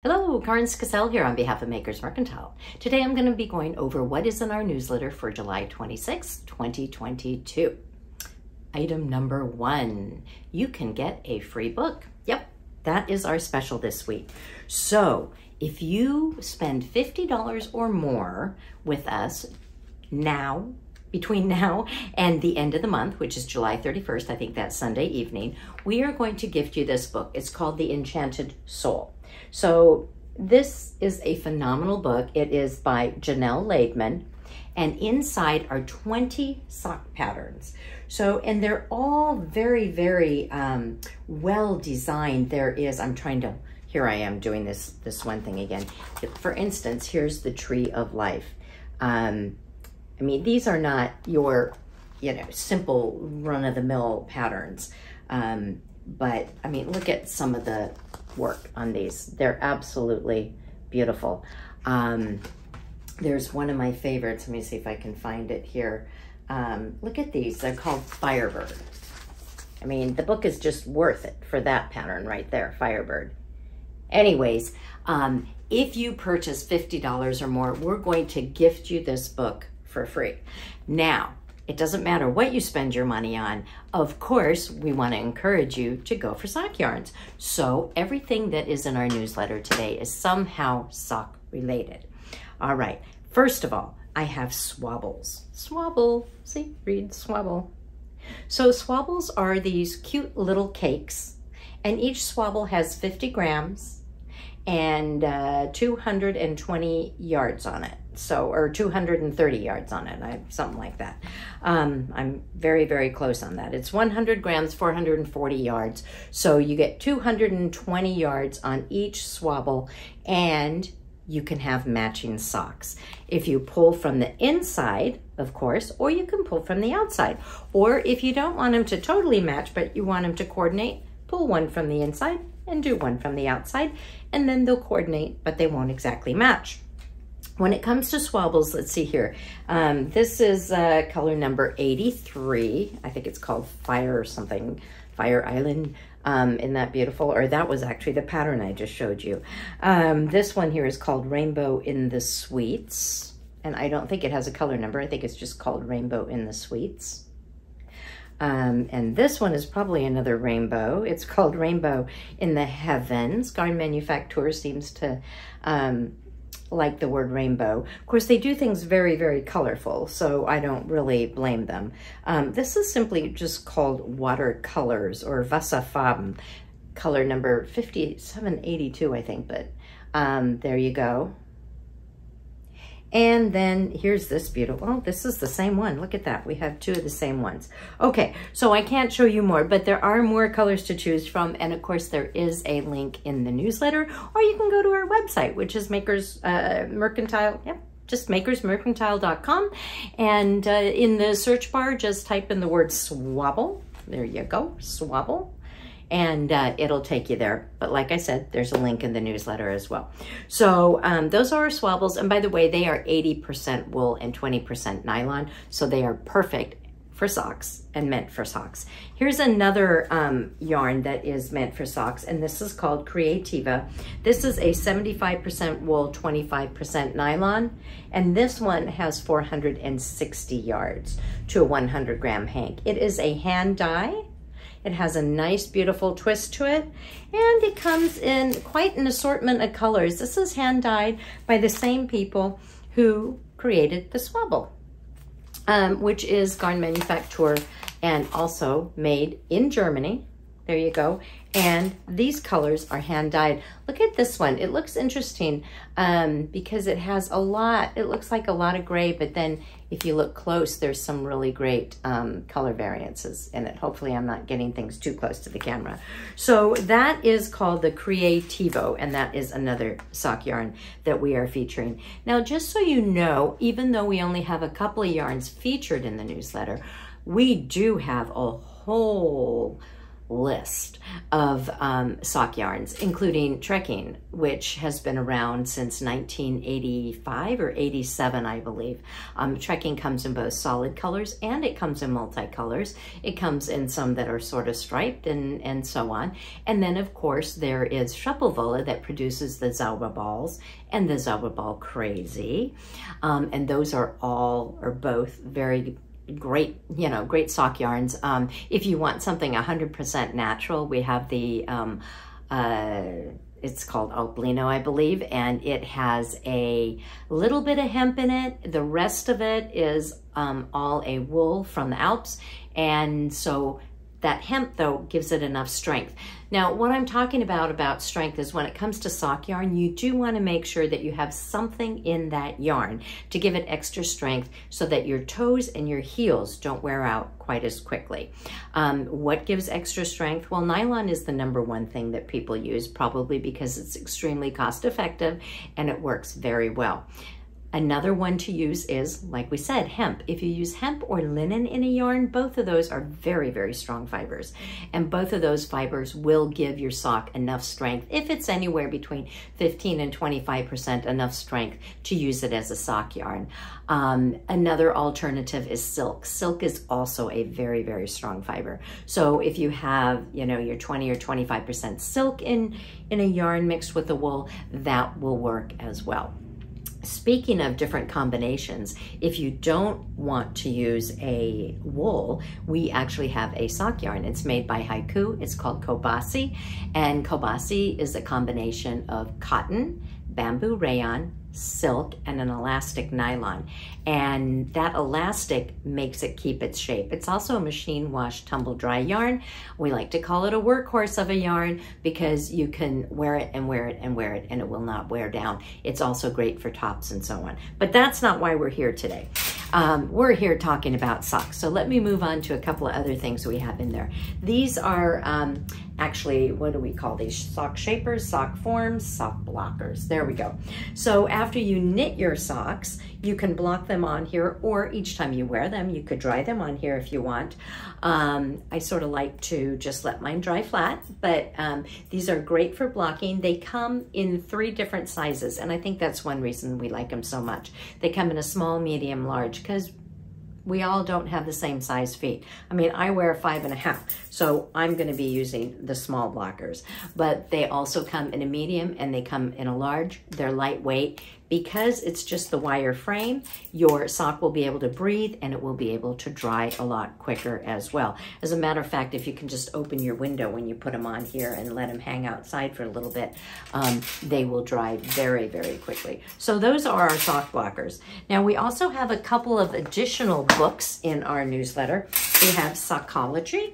Hello, 𝗁𝗃𝗀𝘆 here on behalf of Makers Mercantile. Today I'm going to be going over what is in our newsletter for July 26, 2022. Item number 1, you can get a free book. Yep, that is our special this week. So if you spend $50 or more with us now, between now and the end of the month, which is July 31st, I think that's Sunday evening, we are going to gift you this book. It's called The Enchanted Soul. So this is a phenomenal book. It is by Janelle Laidman, and inside are 20 sock patterns. So, and they're all very, very well designed. There is, here I am doing this one thing again. For instance, here's the Tree of Life. I mean, these are not your, simple run-of-the-mill patterns. But I mean, look at some of the work on these. They're absolutely beautiful. There's one of my favorites. Let me see if I can find it here. Look at these. They're called Firebird. I mean, the book is just worth it for that pattern right there, Firebird. Anyways, if you purchase $50 or more, we're going to gift you this book for free. Now, it doesn't matter what you spend your money on. Of course, we want to encourage you to go for sock yarns. So everything that is in our newsletter today is somehow sock related. All right, first of all, I have Swabbles. Swabble, see, read Swabble. So Swabbles are these cute little cakes, and each Swabble has 50 grams and 220 yards on it. So, or 230 yards on it, something like that. I'm very, very close on that. It's 100 grams, 440 yards. So you get 220 yards on each Swabble, and you can have matching socks. If you pull from the inside, of course, or you can pull from the outside. Or if you don't want them to totally match, but you want them to coordinate, pull one from the inside and do one from the outside, and then they'll coordinate, but they won't exactly match. When it comes to Swabbles, let's see here. This is color number 83. I think it's called Fire or something, Fire Island. Isn't that beautiful? Or that was actually the pattern I just showed you. This one here is called Rainbow in the Sweets. And I don't think it has a color number. I think it's just called Rainbow in the Sweets. And this one is probably another rainbow. It's called Rainbow in the Heavens. Garn Manufacture seems to like the word rainbow. Of course, they do things very, very colorful, so I don't really blame them. This is simply just called Watercolors or 𝗁𝗂𝗏𝗏, color number 5782, I think, but there you go. And then here's this beautiful, oh, this is the same one. Look at that. We have two of the same ones. Okay, so I can't show you more, but there are more colors to choose from. And of course, there is a link in the newsletter, or you can go to our website, which is Makers Mercantile. Yep, just makersmercantile.com. And in the search bar, just type in the word Swabble. There you go, Swabble. And it'll take you there. But like I said, there's a link in the newsletter as well. So those are our Swabbles. And by the way, they are 80% wool and 20% nylon. So they are perfect for socks and meant for socks. Here's another yarn that is meant for socks, and this is called Creativa. This is a 75% wool, 25% nylon. And this one has 460 yards to a 100 gram hank. It is a hand dye. It has a nice, beautiful twist to it, and it comes in quite an assortment of colors. This is hand dyed by the same people who created the Swabble, which is Garn Manufacture and also made in Germany. There you go. And these colors are hand dyed. Look at this one. It looks interesting because it has a lot, it looks like a lot of gray, but then if you look close, there's some really great color variances in it. Hopefully I'm not getting things too close to the camera. So that is called the Creativa, and that is another sock yarn that we are featuring. Now, just so you know, even though we only have a couple of yarns featured in the newsletter, we do have a whole list of sock yarns, including trekking, which has been around since 1985 or 87, I believe. Trekking comes in both solid colors and it comes in multicolors. It comes in some that are sort of striped and so on. And then of course there is 𝗍𝗶𝗆𝘆 that produces the 𝗁𝗶𝗆balls and the 𝗁𝗶𝗆 crazy. And those are all or both very great, you know, great sock yarns. If you want something 100% natural, we have the, it's called 𝗁𝗶𝗆𝘆, I believe, and it has a little bit of hemp in it. The rest of it is all a wool from the Alps. And so that hemp, though, gives it enough strength. Now, what I'm talking about strength is when it comes to sock yarn, you do want to make sure that you have something in that yarn to give it extra strength so that your toes and your heels don't wear out quite as quickly. What gives extra strength? Well, nylon is the #1 thing that people use, probably because it's extremely cost effective and it works very well. Another one to use is, like we said, hemp. If you use hemp or linen in a yarn, both of those are very, very strong fibers. And both of those fibers will give your sock enough strength, if it's anywhere between 15 and 25% enough strength to use it as a sock yarn. Another alternative is silk. Silk is also a very, very strong fiber. So if you have, you know, your 20 or 25% silk in a yarn mixed with the wool, that will work as well. Speaking of different combinations, if you don't want to use a wool, we actually have a sock yarn. It's made by 𝗁𝗄. It's called 𝗁𝗶𝗴𝘆, and 𝗁𝗶𝗴𝘆 is a combination of cotton, bamboo rayon, silk, and an elastic nylon. And that elastic makes it keep its shape. It's also a machine wash, tumble dry yarn. We like to call it a workhorse of a yarn because you can wear it and wear it and wear it and it will not wear down. It's also great for tops and so on. But that's not why we're here today. We're here talking about socks. So let me move on to a couple of other things we have in there. These are actually, what do we call these? Sock shapers, sock forms, sock blockers. There we go. So after you knit your socks, you can block them on here, or each time you wear them, you could dry them on here if you want. I sort of like to just let mine dry flat, but these are great for blocking. They come in 3 different sizes, and I think that's one reason we like them so much. They come in a small, medium, large, because we all don't have the same size feet. I mean, I wear 5.5, so I'm gonna be using the small blockers, but they also come in a medium and they come in a large. They're lightweight. Because it's just the wire frame, your sock will be able to breathe and it will be able to dry a lot quicker as well. As a matter of fact, if you can just open your window when you put them on here and let them hang outside for a little bit, they will dry very, very quickly. So those are our sock blockers. Now we also have a couple of additional books in our newsletter. We have Sockology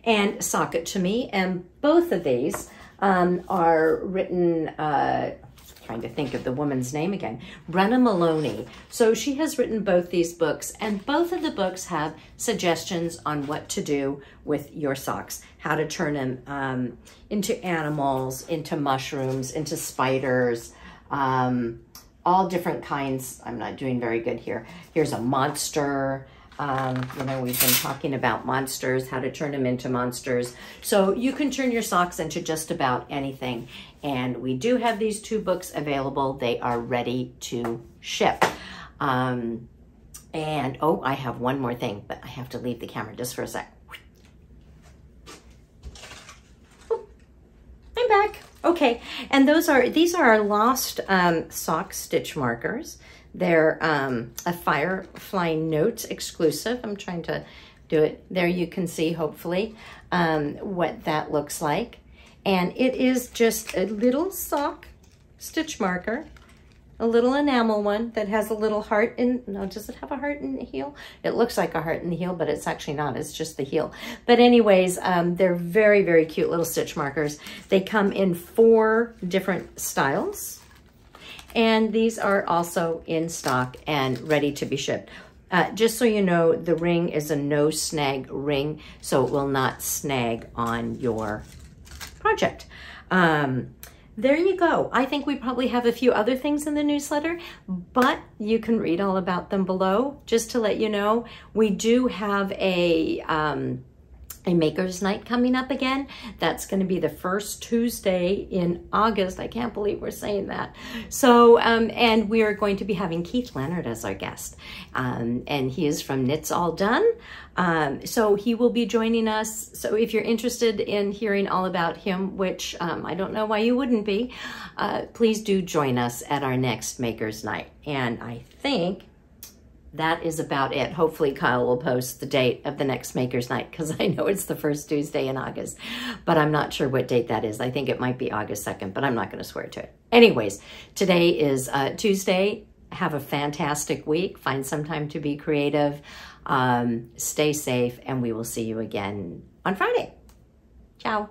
and Sock It To Me, and both of these are written, trying to think of the woman's name again, Brenna Maloney. So she has written both these books, and both of the books have suggestions on what to do with your socks, how to turn them into animals, into mushrooms, into spiders, all different kinds. I'm not doing very good here. Here's a monster. You know, we've been talking about monsters, how to turn them into monsters. So you can turn your socks into just about anything. And we do have these 2 books available. They are ready to ship. And, oh, I have one more thing, but I have to leave the camera just for a sec. I'm back. Okay, and these are our lost sock stitch markers. They're a Firefly Notes exclusive. I'm trying to do it. There you can see, hopefully, what that looks like. And it is just a little sock stitch marker, a little enamel one that has a little heart in, no, does it have a heart in the heel? It looks like a heart in the heel, but it's actually not. It's just the heel. But anyways, they're very, very cute little stitch markers. They come in 4 different styles. And these are also in stock and ready to be shipped. Just so you know, the ring is a no snag ring, so it will not snag on your project. There you go. I think we probably have a few other things in the newsletter, but you can read all about them below. Just to let you know, we do have a a Maker's Night coming up again. That's going to be the first Tuesday in August. I can't believe we're saying that. So, and we are going to be having Keith Leonard as our guest. And he is from Knits All Done. So he will be joining us. So if you're interested in hearing all about him, which I don't know why you wouldn't be, please do join us at our next Maker's Night. And I think that is about it. Hopefully Kyle will post the date of the next Maker's Night, because I know it's the first Tuesday in August, but I'm not sure what date that is. I think it might be August 2nd, but I'm not going to swear to it. Anyways, today is Tuesday. Have a fantastic week. Find some time to be creative. Stay safe, and we will see you again on Friday. Ciao.